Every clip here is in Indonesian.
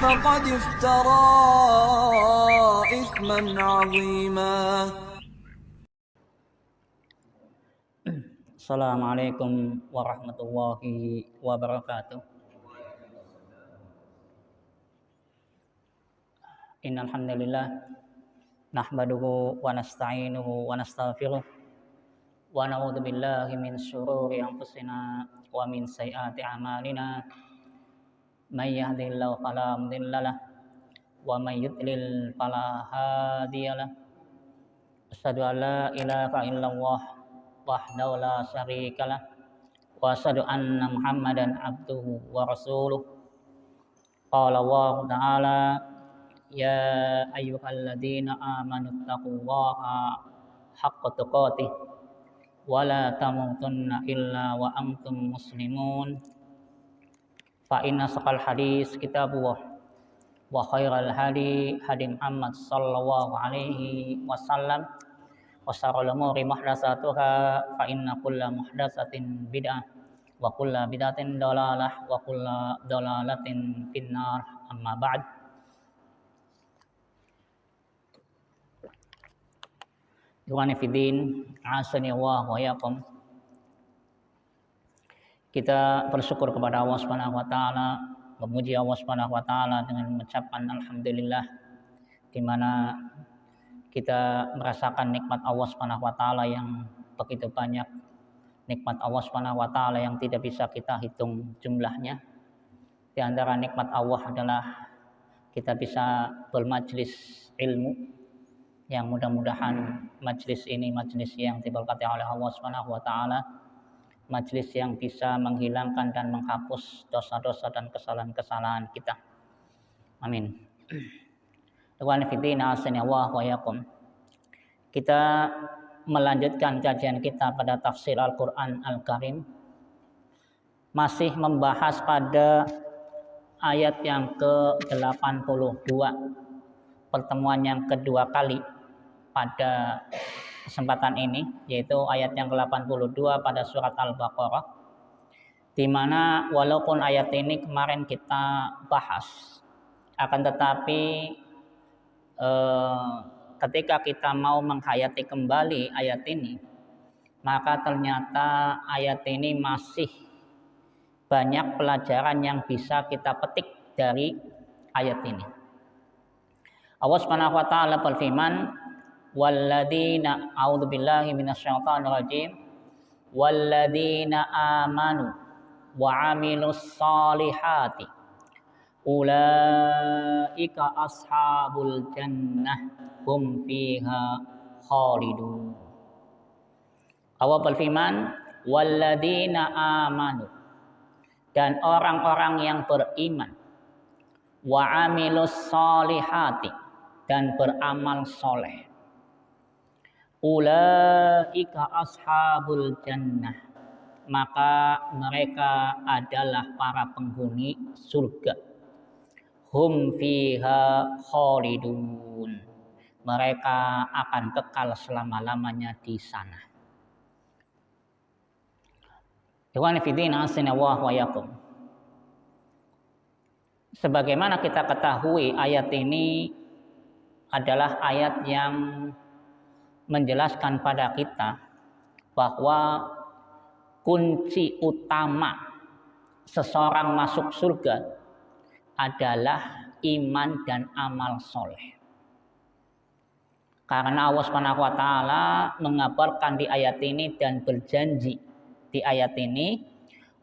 فقد افترى إثما عظيما. Assalamualaikum warahmatullahi wabarakatuh. Innal hamdalillah nahmaduhu wa nasta'inuhu wa nastaghfiruh wa na'udzu billahi min syururi anfusina wa min sayyiati a'malina. May yahdihillahu fala mudhillalah wa may yudlil fala hadiyalah. Asyhadu an la ilaha illallah wahdahu la syarikalah wa asyhadu anna Muhammadan abduhu wa rasuluh. Qala Allah ta'ala ya ayyuhalladzina amanu taqullaha haqqa tuqatih wa la tamutunna illa wa antum muslimun. Fa inna saqal hadis kitabullah wa khairal hadi hadi Muhammad sallallahu alaihi wasallam wa syarrul umuri muhdatsatuha fa inna kulla muhdatsatin bid'ah wa kulla bid'atin dhalalah wa kulla dhalalatin finnar. Amma ba'd. Ikhwani fiddin, asani wa yakum. Kita bersyukur kepada Allah Subhanahu wa taala, memuji Allah Subhanahu wa taala dengan mengucapkan alhamdulillah, di mana kita merasakan nikmat Allah Subhanahu wa taala yang begitu banyak, nikmat Allah Subhanahu wa taala yang tidak bisa kita hitung jumlahnya. Di antara nikmat Allah adalah kita bisa bermajlis ilmu, yang mudah-mudahan majlis ini majlis yang diberkati oleh Allah Subhanahu wa taala, majlis yang bisa menghilangkan dan menghapus dosa-dosa dan kesalahan-kesalahan kita. Amin. Kita melanjutkan kajian kita pada tafsir Al-Quran Al-Karim, masih membahas pada ayat yang ke-82, pertemuan yang kedua kali pada kesempatan ini, yaitu ayat yang ke-82 pada surat Al-Baqarah, di mana walaupun ayat ini kemarin kita bahas, akan tetapi ketika kita mau menghayati kembali ayat ini, maka ternyata ayat ini masih banyak pelajaran yang bisa kita petik dari ayat ini. Allah Subhanahu wa taala berfirman, walladzina a'udzubillahi minasyaitonir rajim walladzina amanu wa 'amilus solihati ulaika ashabul jannah hum fiha khalidun. Allah berfirman, walladzina amanu, dan orang-orang yang beriman, wa 'amilus solihati, dan beramal soleh, ulaika ashabul jannah, maka mereka adalah para penghuni surga. Hum fiha khalidun, mereka akan kekal selama-lamanya di sana. Ikhwan fillah, asinallahu wa yakum. Sebagaimana kita ketahui, ayat ini adalah ayat yang menjelaskan pada kita bahwa kunci utama seseorang masuk surga adalah iman dan amal soleh. Karena Allah Subhanahu wa taala mengabarkan di ayat ini dan berjanji di ayat ini,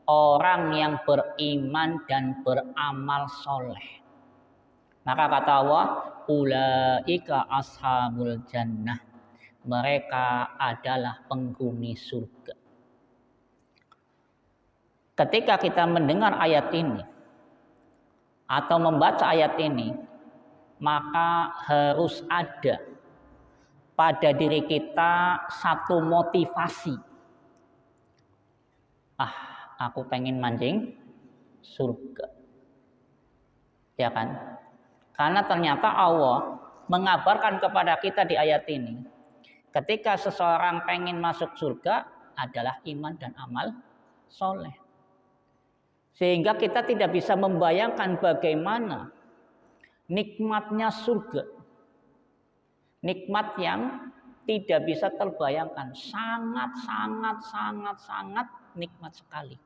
orang yang beriman dan beramal soleh, maka kata Allah, ulaika ashabul jannah, mereka adalah penghuni surga. Ketika kita mendengar ayat ini atau membaca ayat ini, maka harus ada pada diri kita satu motivasi. Aku pengen mancing surga, ya kan? Karena ternyata Allah mengabarkan kepada kita di ayat ini, ketika seseorang pengen masuk surga adalah iman dan amal soleh. Sehingga kita tidak bisa membayangkan bagaimana nikmatnya surga. Nikmat yang tidak bisa terbayangkan, sangat nikmat sekali.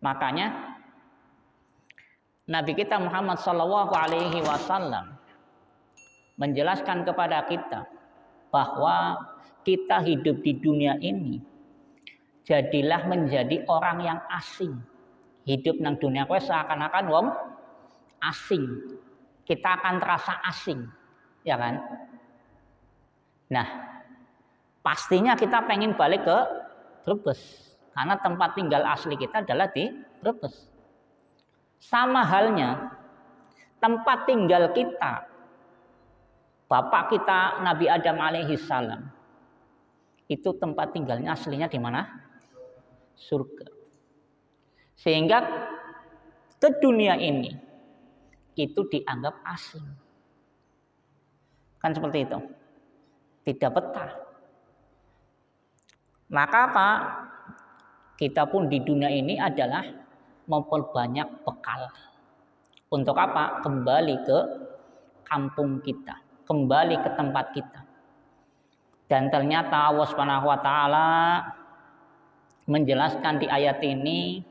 Makanya Nabi kita Muhammad SAW menjelaskan kepada kita bahwa kita hidup di dunia ini, jadilah menjadi orang yang asing. Hidup nang dunia kowe seakan-akan wong asing. Kita akan terasa asing, ya kan? Nah, pastinya kita pengen balik ke Brebes, karena tempat tinggal asli kita adalah di Brebes. Sama halnya tempat tinggal kita, bapak kita Nabi Adam alaihi salam, itu tempat tinggalnya aslinya di mana? Surga. Sehingga ke dunia ini itu dianggap asing. Kan seperti itu. Tidak betah. Maka apa? Kita pun di dunia ini adalah memperbanyak bekal. Untuk apa? Kembali ke kampung kita, kembali ke tempat kita. Dan ternyata Allah Subhanahu wa taala menjelaskan di ayat ini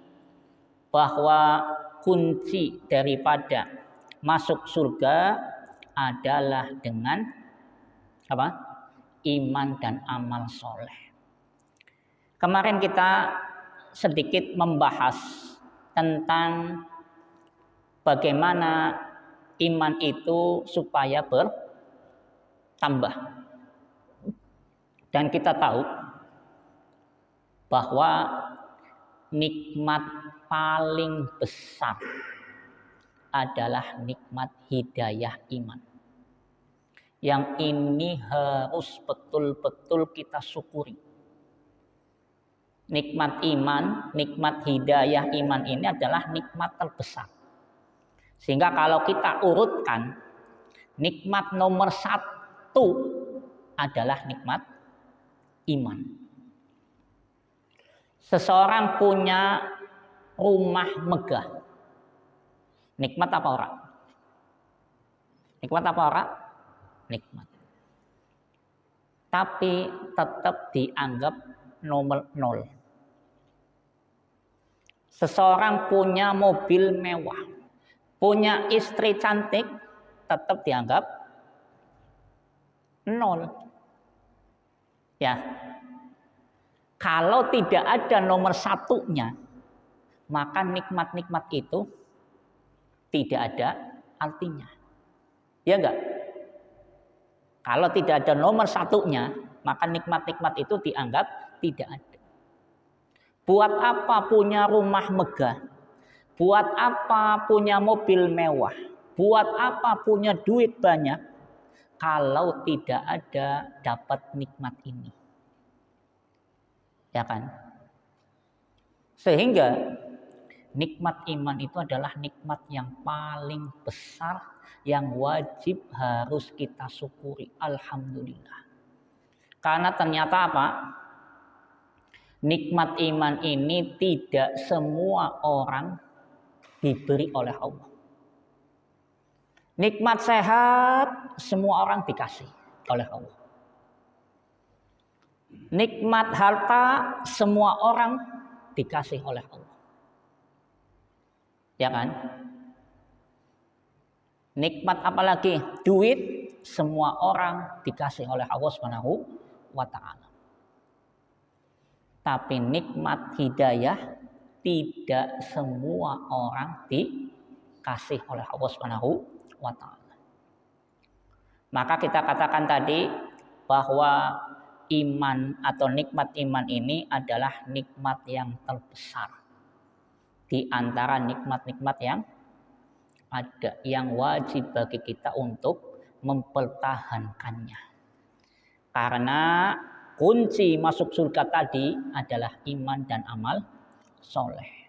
bahwa kunci daripada masuk surga adalah dengan apa? Iman dan amal soleh. Kemarin kita sedikit membahas tentang bagaimana iman itu supaya bertambah. Dan kita tahu bahwa nikmat paling besar adalah nikmat hidayah iman. Yang ini harus betul-betul kita syukuri. Nikmat iman, nikmat hidayah iman ini adalah nikmat terbesar. Sehingga kalau kita urutkan, nikmat nomor 1 adalah nikmat iman. Seseorang punya rumah megah. Nikmat apa orang? Nikmat apa orang? Nikmat. Tapi tetap dianggap nomor 0. Seseorang punya mobil mewah, punya istri cantik, tetap dianggap 0. Ya, kalau tidak ada nomor 1-nya, maka nikmat-nikmat itu tidak ada artinya. Ya enggak? Kalau tidak ada nomor 1-nya, maka nikmat-nikmat itu dianggap tidak ada. Buat apa punya rumah megah? Buat apa punya mobil mewah? Buat apa punya duit banyak? Kalau tidak ada dapat nikmat ini. Ya kan? Sehingga nikmat iman itu adalah nikmat yang paling besar, yang wajib harus kita syukuri. Alhamdulillah. Karena ternyata apa? Nikmat iman ini tidak semua orang diberi oleh Allah. Nikmat sehat semua orang dikasih oleh Allah. Nikmat harta semua orang dikasih oleh Allah. Ya kan? Nikmat apalagi? Duit semua orang dikasih oleh Allah Subhanahu wa taala. Tapi nikmat hidayah tidak semua orang dikasih oleh Allah Subhanahu wa taala. Maka kita katakan tadi bahwa iman atau nikmat iman ini adalah nikmat yang terbesar di antara nikmat-nikmat yang ada, yang wajib bagi kita untuk mempertahankannya. Karena kunci masuk surga tadi adalah iman dan amal soleh.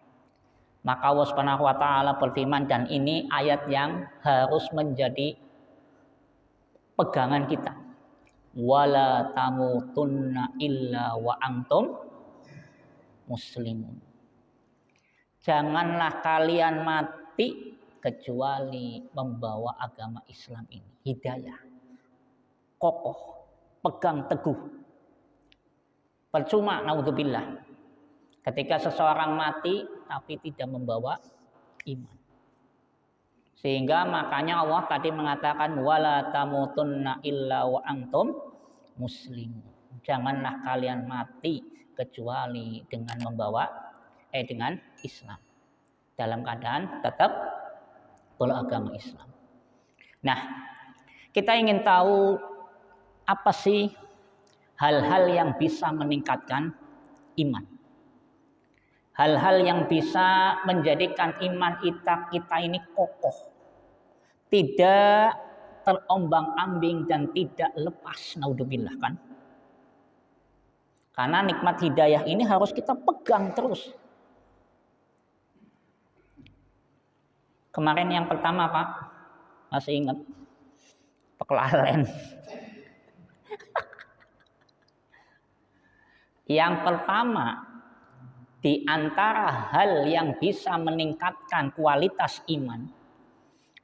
Maka Allah Subhanahu wa taala berfirman, dan ini ayat yang harus menjadi pegangan kita. Wala tamutunna illa wa antum muslimun. Janganlah kalian mati kecuali membawa agama Islam ini. Hidayah. Kokoh, pegang teguh. Percuma, naudzubillah, ketika seseorang mati tapi tidak membawa iman. Sehingga makanya Allah tadi mengatakan wala tamutunna illa wa antum muslimun. Janganlah kalian mati kecuali dengan membawa dengan Islam. Dalam keadaan tetap beragama Islam. Nah, kita ingin tahu apa sih hal-hal yang bisa meningkatkan iman. Hal-hal yang bisa menjadikan iman kita ini kokoh. Tidak terombang-ambing dan tidak lepas, naudzubillah kan. Karena nikmat hidayah ini harus kita pegang terus. Kemarin yang pertama Pak, masih ingat? Pekelalen. Yang pertama, di antara hal yang bisa meningkatkan kualitas iman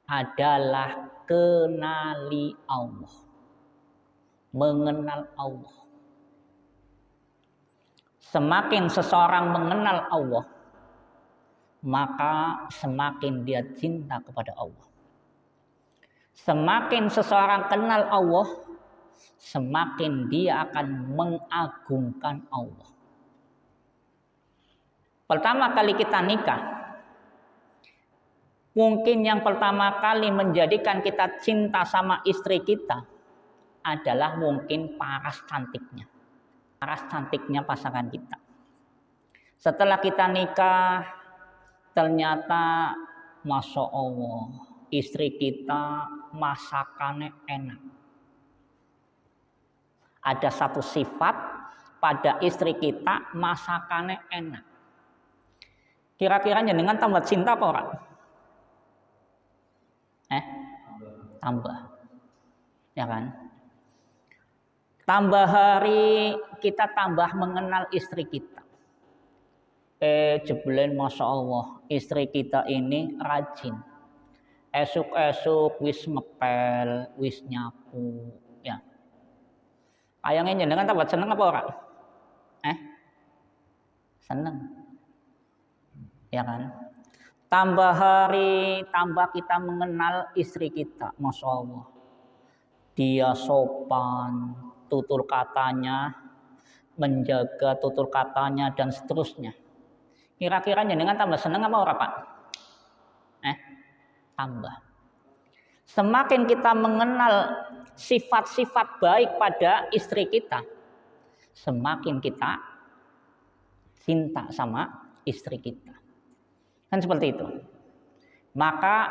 adalah kenali Allah. Mengenal Allah. Semakin seseorang mengenal Allah, maka semakin dia cinta kepada Allah. Semakin seseorang kenal Allah, semakin dia akan mengagungkan Allah. Pertama kali kita nikah, mungkin yang pertama kali menjadikan kita cinta sama istri kita adalah mungkin paras cantiknya. Paras cantiknya pasangan kita. Setelah kita nikah, ternyata Masya Allah, istri kita masakannya enak. Ada satu sifat pada istri kita, masakannya enak. Kira-kira dengan tambah cinta apa orang? Tambah. Ya kan? Tambah hari kita tambah mengenal istri kita. Jeblen Masya Allah, istri kita ini rajin. Esuk-esuk wis ngepel, wis nyapu, ya. Ayangnya jenengan tambah seneng apa orang? Seneng. Ya kan? Tambah hari, tambah kita mengenal istri kita, Masya Allah. Dia sopan, tutur katanya, menjaga tutur katanya, dan seterusnya. Kira-kira jenengan tambah seneng apa orang Pak? Tambah. Semakin kita mengenal sifat-sifat baik pada istri kita, semakin kita cinta sama istri kita. Kan seperti itu. Maka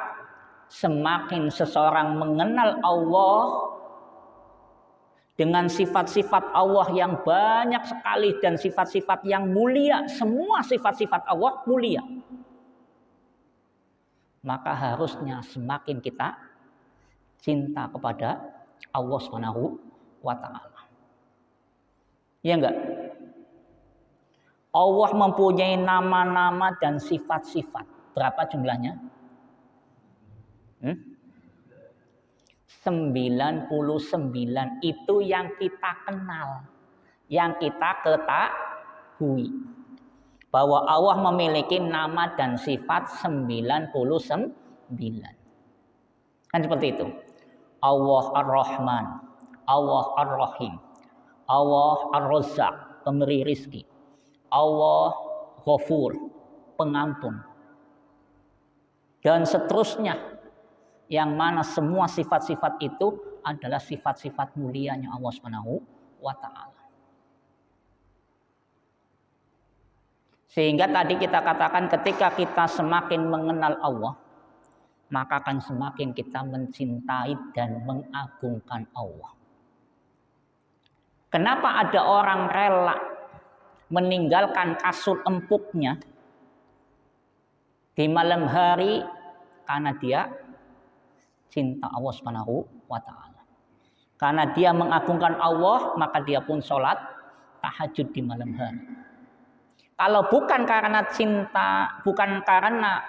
semakin seseorang mengenal Allah dengan sifat-sifat Allah yang banyak sekali dan sifat-sifat yang mulia, semua sifat-sifat Allah mulia, maka harusnya semakin kita cinta kepada Allah Subhanahu wa Ta'ala. Ya enggak? Allah mempunyai nama-nama dan sifat-sifat. Berapa jumlahnya? 99 itu yang kita kenal, yang kita ketahui. Bahwa Allah memiliki nama dan sifat 99. Kan seperti itu. Allah Ar-Rahman, Allah Ar-Rahim, Allah Ar-Razzaq, pemberi rizki, Allah Ghafur, pengampun, dan seterusnya, yang mana semua sifat-sifat itu adalah sifat-sifat mulianya Allah Subhanahu wa Ta'ala. Sehingga tadi kita katakan ketika kita semakin mengenal Allah, maka akan semakin kita mencintai dan mengagungkan Allah. Kenapa ada orang rela meninggalkan kasur empuknya di malam hari? Karena dia cinta Allah Subhanahu wa Ta'ala. Karena dia mengagungkan Allah, maka dia pun sholat tahajud di malam hari. Kalau bukan karena cinta, bukan karena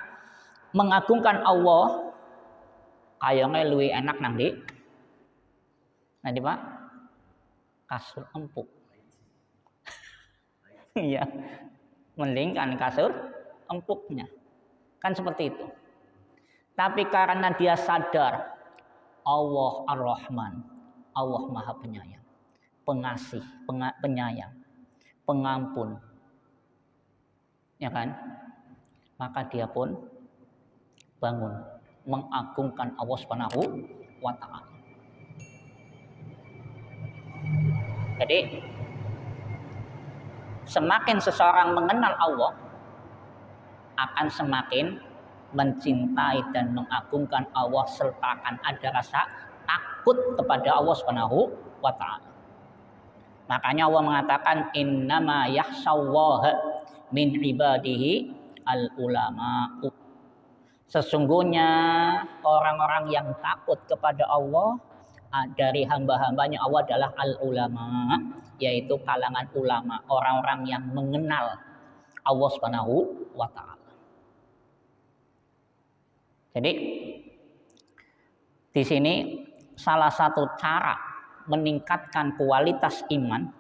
mengagungkan Allah kayaknya lebih enak nanti Pak kasur empuk. Iya, mending kan kasur empuknya. Kan seperti itu. Tapi karena dia sadar Allah Ar-Rahman, Allah Maha Penyayang, pengasih, penyayang, pengampun. Ya kan? Maka dia pun bangun mengagungkan Allah Subhanahu wa taala. Jadi semakin seseorang mengenal Allah akan semakin mencintai dan mengagungkan Allah serta akan ada rasa takut kepada Allah Subhanahu wa taala. Makanya Allah mengatakan innama yakhsyallaha min ibadihi al ulama. Sesungguhnya orang-orang yang takut kepada Allah dari hamba-hambanya Allah adalah al-ulama, yaitu kalangan ulama, orang-orang yang mengenal Allah Subhanahu wa taala. Jadi di sini salah satu cara meningkatkan kualitas iman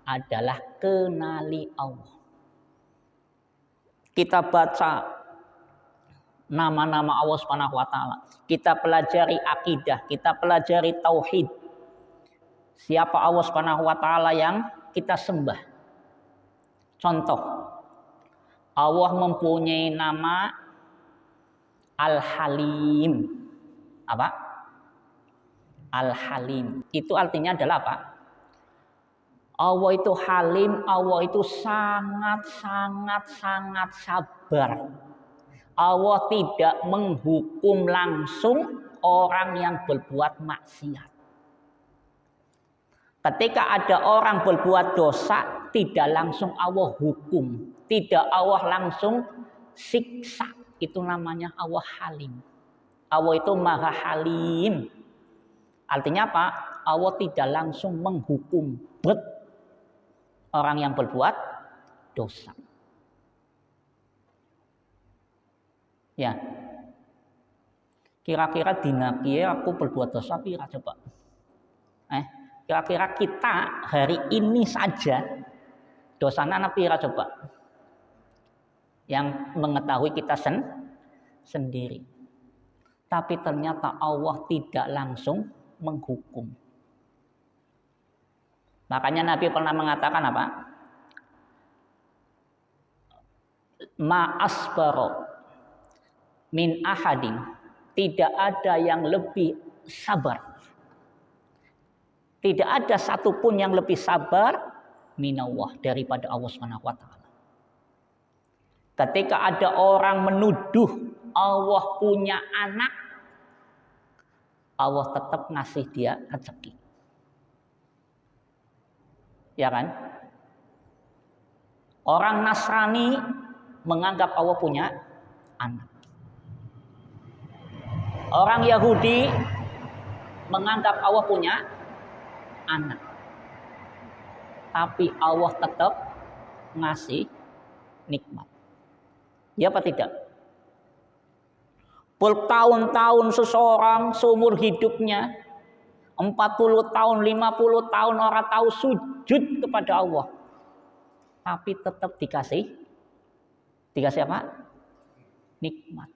adalah kenali Allah. Kita baca nama-nama Allah Subhanahu wa taala. Kita pelajari akidah, kita pelajari tauhid. Siapa Allah Subhanahu wa taala yang kita sembah? Contoh, Allah mempunyai nama Al-Halim. Apa? Al-Halim. Itu artinya adalah apa? Allah itu halim, Allah itu sangat sabar. Allah tidak menghukum langsung orang yang berbuat maksiat. Ketika ada orang berbuat dosa, tidak langsung Allah hukum, tidak Allah langsung siksa. Itu namanya Allah halim. Allah itu maha halim. Artinya apa? Allah tidak langsung menghukum orang yang berbuat dosa. Ya, kira-kira dina kieu aku berbuat dosa pira coba? Kira-kira kita hari ini saja dosana pira coba? Yang mengetahui kita sendiri. Tapi ternyata Allah tidak langsung menghukum. Makanya Nabi pernah mengatakan apa? Ma'asbaro min ahadin, tidak ada yang lebih sabar, tidak ada satupun yang lebih sabar minallah, daripada Allah Subhanahu wa taala. Ketika ada orang menuduh Allah punya anak, Allah tetap ngasih dia rezeki. Ya kan? Orang Nasrani menganggap Allah punya anak. Orang Yahudi menganggap Allah punya anak. Tapi Allah tetap ngasih nikmat. Ya apa tidak? Bertahun-tahun seseorang seumur hidupnya 40 tahun, 50 tahun orang tahu sujud kepada Allah. Tapi tetap dikasih apa? Nikmat.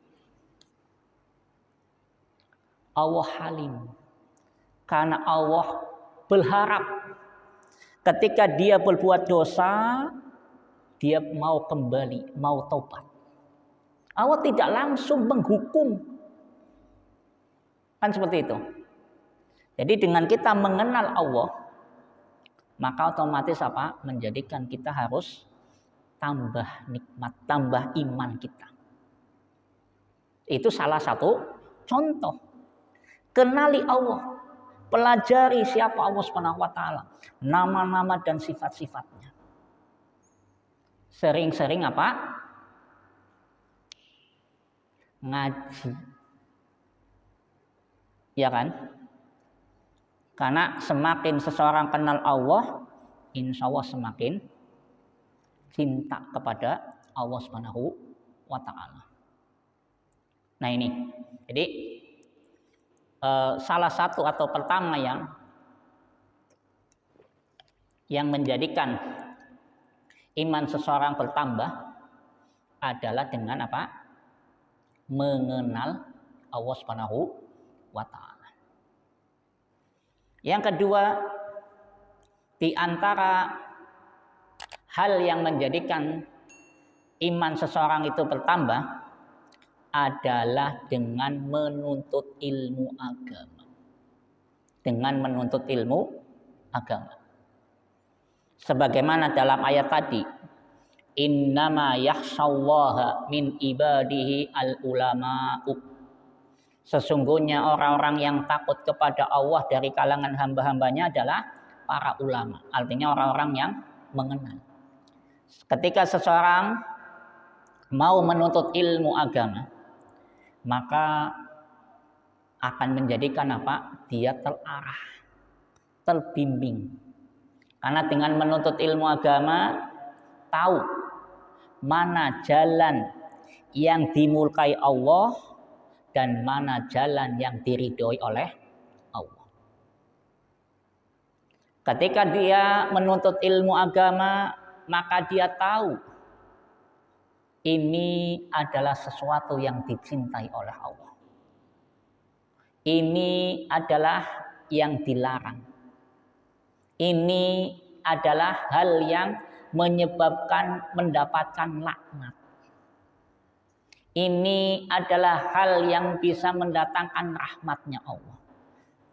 Allah halim. Karena Allah berharap ketika dia berbuat dosa, dia mau kembali, mau taubat. Allah tidak langsung menghukum. Kan seperti itu. Jadi dengan kita mengenal Allah, maka otomatis apa? Menjadikan kita harus tambah nikmat, tambah iman kita. Itu salah satu contoh. Kenali Allah, pelajari siapa Allah Subhanahu wa taala, nama-nama dan sifat-sifatnya. Sering-sering apa? Ngaji. Ya kan? Karena semakin seseorang kenal Allah, insya Allah semakin cinta kepada Allah Subhanahu wa taala. Nah ini, jadi salah satu atau pertama yang menjadikan iman seseorang bertambah adalah dengan apa? Mengenal Allah Subhanahu wa taala. Yang kedua, di antara hal yang menjadikan iman seseorang itu bertambah adalah dengan menuntut ilmu agama. Dengan menuntut ilmu agama. Sebagaimana dalam ayat tadi, innama yakhshallaha min ibadihi al-ulama'u. Sesungguhnya orang-orang yang takut kepada Allah dari kalangan hamba-hambanya adalah para ulama. Artinya orang-orang yang mengenal. Ketika seseorang mau menuntut ilmu agama, maka akan menjadikan apa? Dia terarah, terbimbing. Karena dengan menuntut ilmu agama, tahu mana jalan yang dimurkai Allah dan mana jalan yang diridhoi oleh Allah. Ketika dia menuntut ilmu agama, maka dia tahu ini adalah sesuatu yang dicintai oleh Allah. Ini adalah yang dilarang. Ini adalah hal yang menyebabkan mendapatkan laknat. Ini adalah hal yang bisa mendatangkan rahmatnya Allah.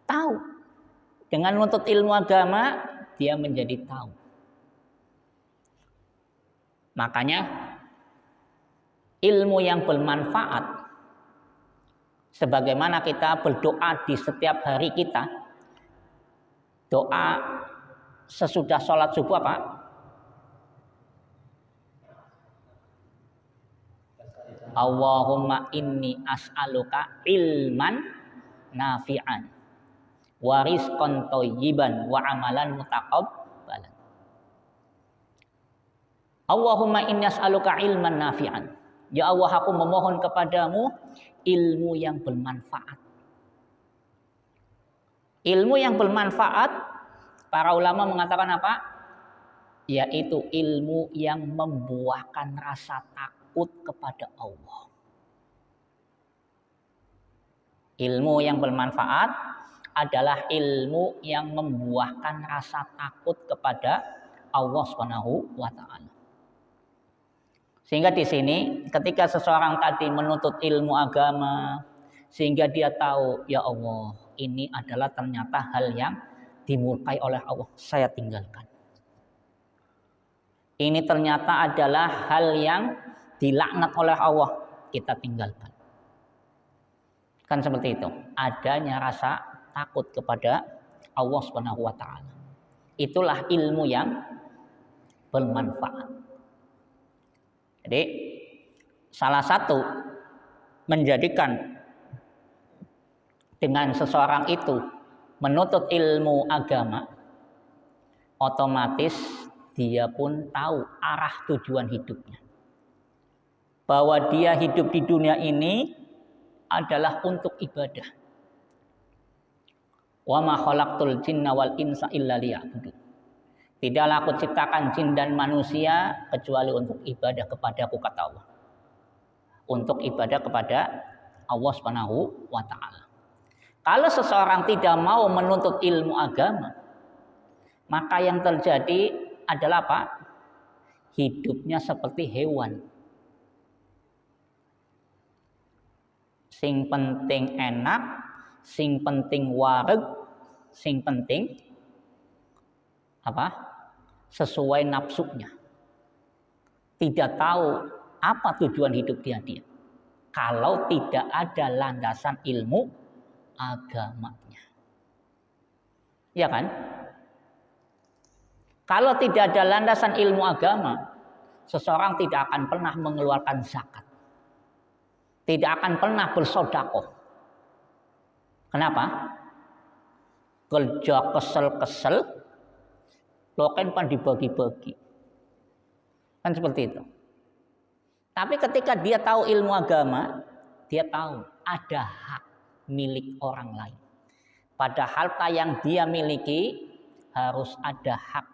Tahu. Dengan menuntut ilmu agama, dia menjadi tahu. Makanya ilmu yang bermanfaat, sebagaimana kita berdoa di setiap hari kita, doa sesudah sholat subuh apa? Allahumma inni as'aluka ilman nafi'an wa rizqan thayyiban wa amalan mutaqabbalan. Allahumma inni as'aluka ilman nafi'an. Ya Allah, aku memohon kepadamu ilmu yang bermanfaat. Ilmu yang bermanfaat, para ulama mengatakan apa? Yaitu ilmu yang membuahkan rasa takut kepada Allah. Ilmu yang bermanfaat adalah ilmu yang membuahkan rasa takut kepada Allah Subhanahu wa taala. Sehingga di sini ketika seseorang tadi menuntut ilmu agama, sehingga dia tahu, ya Allah, ini adalah ternyata hal yang dimurkai oleh Allah, saya tinggalkan. Ini ternyata adalah hal yang dilaknat oleh Allah, kita tinggalkan. Kan seperti itu, adanya rasa takut kepada Allah Subhanahu wa taala. Itulah ilmu yang bermanfaat. Jadi salah satu menjadikan dengan seseorang itu menuntut ilmu agama, otomatis dia pun tahu arah tujuan hidupnya. Bahwa dia hidup di dunia ini adalah untuk ibadah. Wa ma khalaqtul jinna wal insa illa liya'budun. Tidaklah aku ciptakan jin dan manusia kecuali untuk ibadah kepadaku, kata Allah. Untuk ibadah kepada Allah Subhanahu wa taala. Kalau seseorang tidak mau menuntut ilmu agama, maka yang terjadi adalah apa? Hidupnya seperti hewan. Sing penting enak, sing penting wareg, sing penting apa? Sesuai nafsunya. Tidak tahu apa tujuan hidup dia. Kalau tidak ada landasan ilmu agamanya. Ya kan? Kalau tidak ada landasan ilmu agama, seseorang tidak akan pernah mengeluarkan zakat. Tidak akan pernah bersedekah. Kenapa? Kerja kesel-kesel, loken pan dibagi-bagi. Kan seperti itu. Tapi ketika dia tahu ilmu agama, dia tahu ada hak milik orang lain. Pada harta yang dia miliki harus ada hak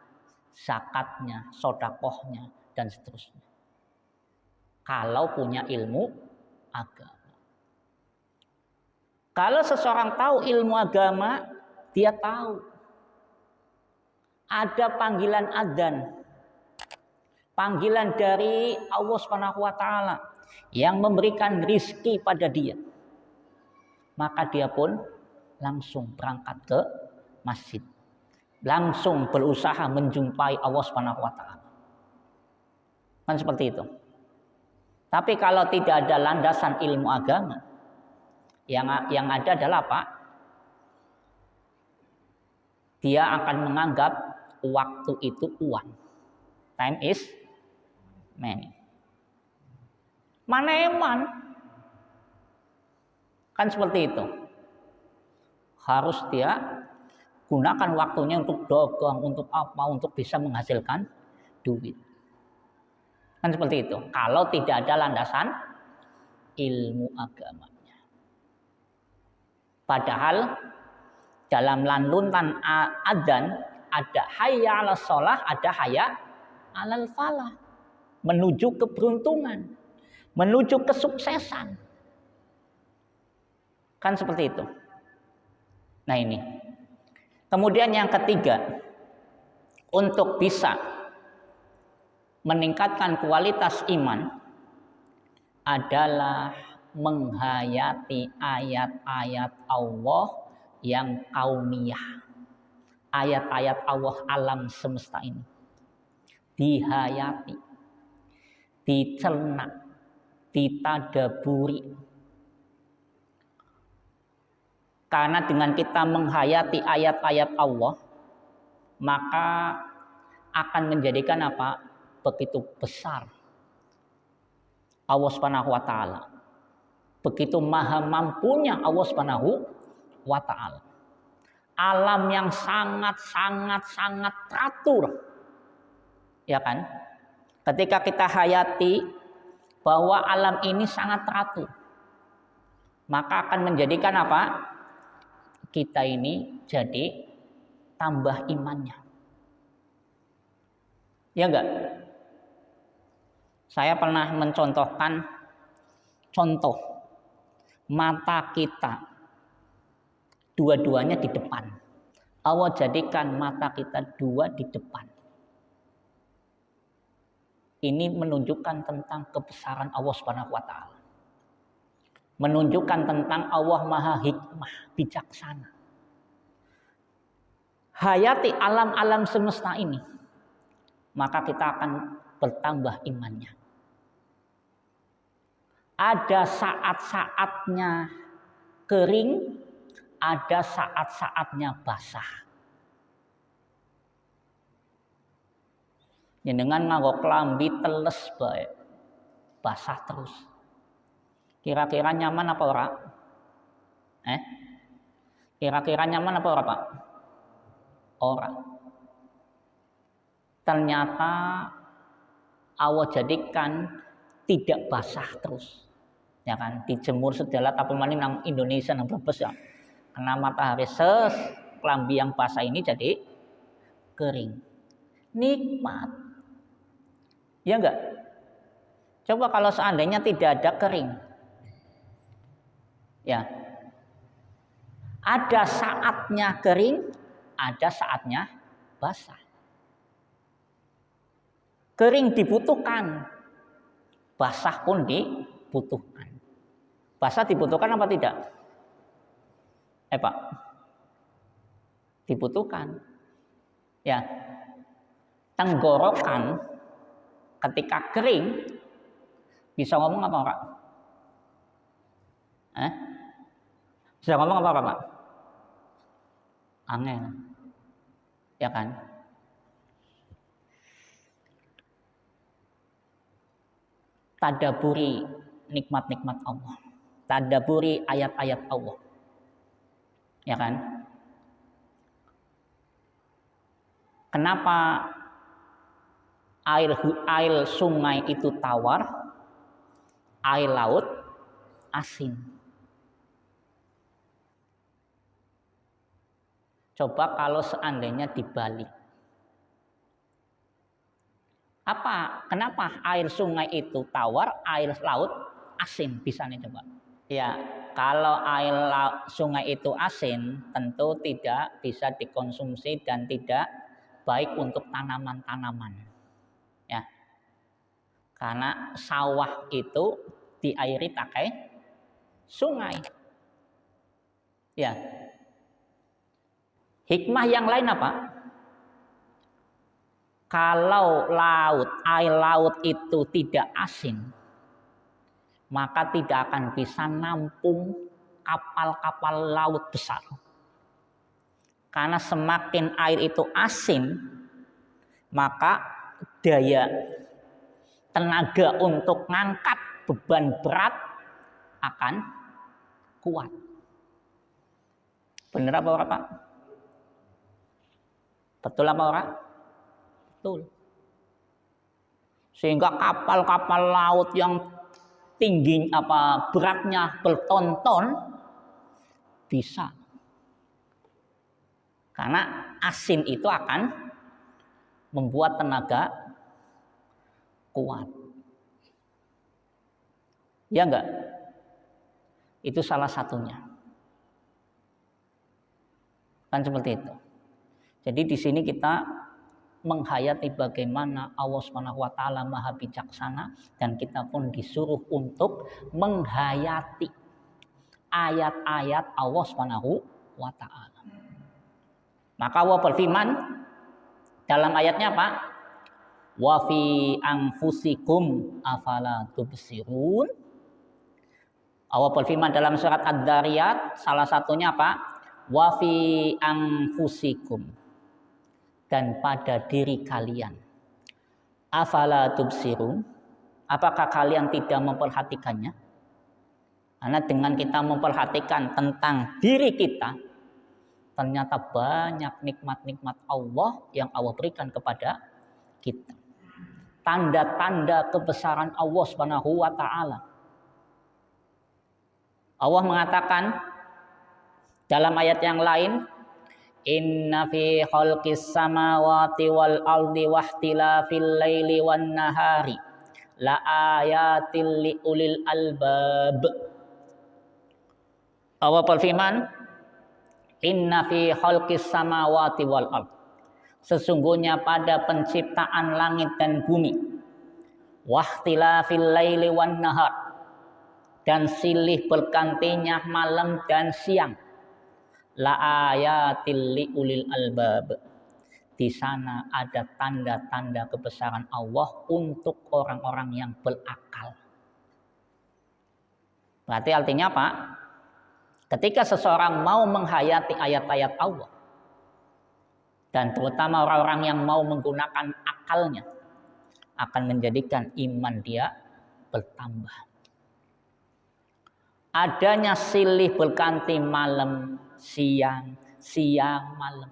zakatnya, sodakohnya, dan seterusnya. Kalau punya ilmu agama. Kalau seseorang tahu ilmu agama, dia tahu ada panggilan adzan, panggilan dari Allah Subhanahu wa taala yang memberikan rizki pada dia. Maka dia pun langsung berangkat ke masjid. Langsung berusaha menjumpai Allah Subhanahu wa taala. Kan seperti itu. Tapi kalau tidak ada landasan ilmu agama, yang ada adalah apa? Dia akan menganggap waktu itu uang. Time is money. Mana eman? Kan seperti itu. Harus dia gunakan waktunya untuk dagang, untuk apa, untuk bisa menghasilkan duit. Kan seperti itu. Kalau tidak ada landasan ilmu agamanya. Padahal dalam lantunan adzan ada hayya 'alas shalah, ada hayya 'alal falah. Menuju keberuntungan, menuju kesuksesan. Kan seperti itu. Nah ini. Kemudian yang ketiga, untuk bisa meningkatkan kualitas iman adalah menghayati ayat-ayat Allah yang kauniyah. Ayat-ayat Allah alam semesta ini. Dihayati, dicerna, ditadaburi. Karena dengan kita menghayati ayat-ayat Allah, maka akan menjadikan apa? Begitu besar Allah Subhanahu wa taala. Begitu maha mampunya Allah Subhanahu wa taala. Alam yang sangat teratur. Ya kan? Ketika kita hayati bahwa alam ini sangat teratur, maka akan menjadikan apa? Kita ini jadi tambah imannya. Ya enggak? Saya pernah mencontohkan contoh mata kita dua-duanya di depan. Allah jadikan mata kita dua di depan. Ini menunjukkan tentang kebesaran Allah Subhanahu wa taala. Menunjukkan tentang Allah Maha Hikmah, bijaksana. Hayati alam-alam semesta ini, maka kita akan bertambah imannya. Ada saat-saatnya kering, ada saat-saatnya basah. Dengan nganggo klambi teles bae, basah terus. Kira-kira nyaman apa ora? Kira-kira nyaman apa ora, Pak? Ora. Ternyata Allah jadikan tidak basah terus. Ya kan, dijemur segala tapi mani nang Indonesia nang Brebes ya. Kena matahari klambi yang basah ini jadi kering. Nikmat. Ya enggak? Coba kalau seandainya tidak ada kering. Ya. Ada saatnya kering, ada saatnya basah. Kering dibutuhkan, basah pun dibutuhkan. Basah dibutuhkan apa tidak? Pak, dibutuhkan. Ya, tenggorokan ketika kering bisa ngomong apa Pak? Bisa ngomong apa Pak? Angel, ya kan? Tadaburi nikmat-nikmat Allah, tadaburi ayat-ayat Allah, ya kan? Kenapa air sungai itu tawar, air laut asin. Coba kalau seandainya dibalik. Kenapa air sungai itu tawar, air laut asin? Bisa nih coba. Ya, kalau air sungai itu asin, tentu tidak bisa dikonsumsi dan tidak baik untuk tanaman-tanaman. Ya. Karena sawah itu diairi pakai sungai. Ya. Hikmah yang lain apa? Kalau air laut itu tidak asin, maka tidak akan bisa nampung kapal-kapal laut besar. Karena semakin air itu asin, maka daya tenaga untuk ngangkat beban berat akan kuat. Benar apa ora, Pak? Betul apa ora? Betul. Sehingga kapal-kapal laut yang tinggi beratnya berton-ton bisa. Karena asin itu akan membuat tenaga kuat. Ya enggak? Itu salah satunya. Kan seperti itu. Jadi di sini kita menghayati bagaimana Allah Subhanahu wa taala Maha bijaksana, dan kita pun disuruh untuk menghayati ayat-ayat Allah Subhanahu wa taala. Maka Allah berfirman dalam ayatnya apa? Wa fi anfusikum afala tubsirun. Allah berfirman dalam surat Ad-Dariyat, salah satunya apa? Wa fi anfusikum, dan pada diri kalian. Afala tubsirun, apakah kalian tidak memperhatikannya? Karena dengan kita memperhatikan tentang diri kita, ternyata banyak nikmat-nikmat Allah yang Allah berikan kepada kita. Tanda-tanda kebesaran Allah Subhanahu wa taala. Allah mengatakan dalam ayat yang lain, inna fi khalqis samawati wal ardi wahtilafil laili wan nahari la ayatil li ulil albab. Allah berfirman, inna fi khalqis samawati wal ardi, sesungguhnya pada penciptaan langit dan bumi, wahtilafil laili wan nahar, dan silih bergantinya malam dan siang, la ayatil li ulil albab, di sana ada tanda-tanda kebesaran Allah untuk orang-orang yang berakal. Berarti artinya apa? Ketika seseorang mau menghayati ayat-ayat Allah, dan terutama orang-orang yang mau menggunakan akalnya, akan menjadikan iman dia bertambah. Adanya silih berganti malam, siang, malam.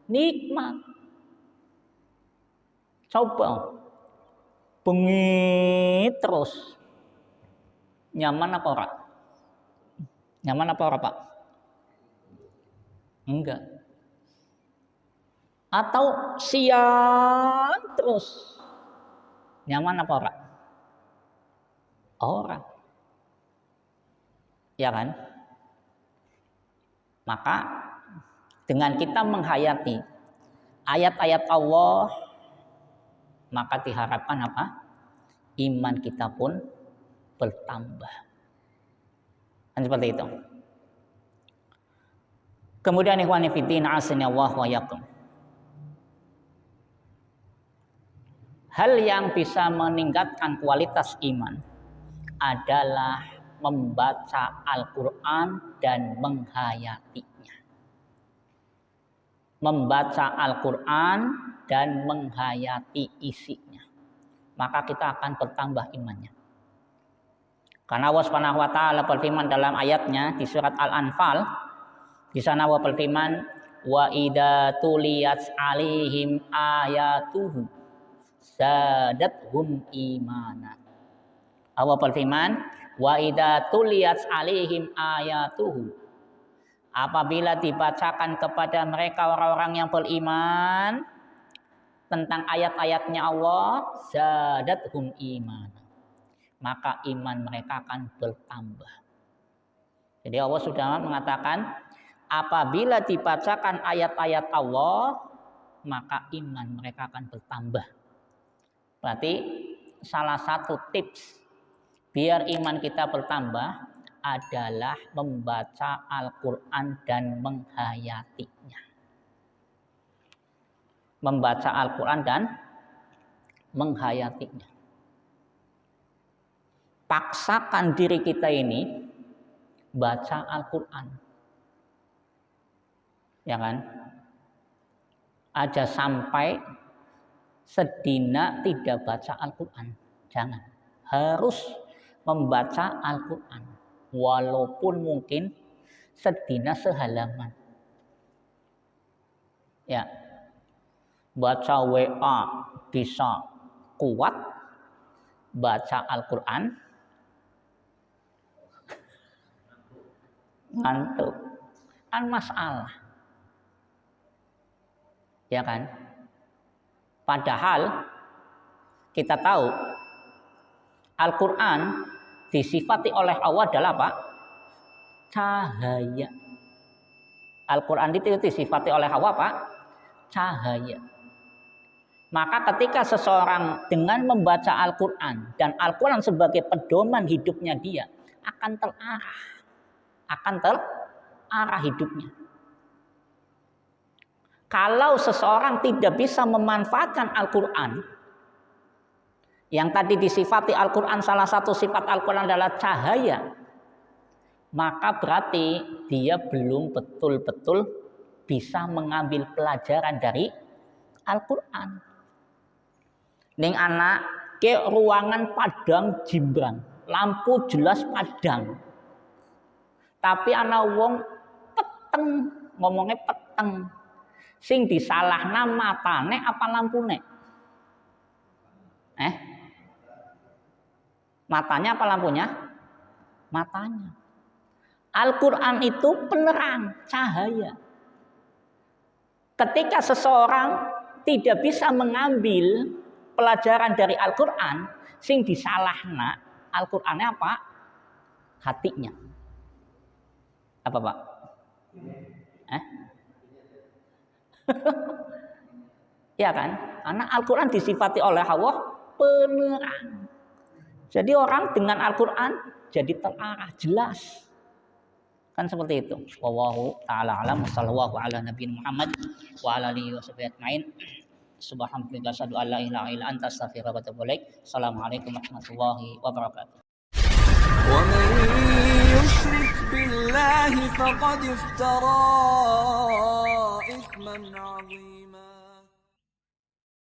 Nikmat. Coba. Bengi terus. Nyaman apa ora? Nyaman apa ora, Pak? Enggak. Atau siang terus. Nyaman apa ora? Ora. Ya kan? Maka dengan kita menghayati ayat-ayat Allah, maka diharapkan apa? Iman kita pun bertambah. Dan seperti itu. Kemudian ikhwani fiddin asinallahu wa yakum. Hal yang bisa meningkatkan kualitas iman adalah membaca Al-Quran dan menghayatinya. Membaca Al-Quran dan menghayati isinya, maka kita akan bertambah imannya. Karena Allah Subhanahu wa taala berfirman dalam ayatnya di surat Al-Anfal, di sana Allah berfirman, wa idza tuliyat alaihim ayatuhu zadatuhum imana. Allah berfirman, Wa idza tuliyat alaihim ayatuhu, apabila dibacakan kepada mereka orang-orang yang beriman tentang ayat-ayatnya Allah, zadathum iman, maka iman mereka akan bertambah. Jadi Allah sudah mengatakan apabila dibacakan ayat-ayat Allah, maka iman mereka akan bertambah. Berarti salah satu tips biar iman kita bertambah adalah membaca Al-Quran dan menghayatinya. Membaca Al-Quran dan menghayatinya. Paksakan diri kita ini baca Al-Quran. Ya kan? Aja sampai sedina tidak baca Al-Quran. Jangan. Harus membaca Al-Quran. Walaupun mungkin sedina sehalaman. Ya. Baca WA bisa kuat. Baca Al-Quran ngantuk. Kan masalah. Ya kan? Padahal kita tahu Al-Quran disifati oleh Allah adalah apa? Cahaya. Al-Quran itu disifati oleh Allah apa? Cahaya. Maka ketika seseorang dengan membaca Al-Quran dan Al-Quran sebagai pedoman hidupnya dia akan terarah. Akan terarah hidupnya. Kalau seseorang tidak bisa memanfaatkan Al-Quran, yang tadi disifati Al-Quran, salah satu sifat Al-Quran adalah cahaya, maka berarti dia belum betul-betul bisa mengambil pelajaran dari Al-Quran. Ning anak ke ruangan padang jimbrang, lampu jelas padang, tapi anak wong peteng, ngomongnya peteng. Sing disalahna matane apa lampune? Matanya apa lampunya? Matanya. Al-Quran itu penerang, cahaya. Ketika seseorang tidak bisa mengambil pelajaran dari Al-Quran, sing disalahna Al-Qurannya apa? Hatinya. Apa Pak? Ya kan? Karena Al-Quran disifati oleh Allah penerang. Jadi orang dengan Al-Quran jadi terarah, jelas. Kan seperti itu. Wallahu ta'ala alam. Wassallallahu ala nabiyina Muhammad wa ala alihi washabihi ajmain. Subhanallah, asyhadu an la ilaha illa anta, astaghfiruka wa atubu ilaik. Assalamualaikum warahmatullahi wabarakatuh. ومن يشرك بالله فقد افترى إثما عظيما.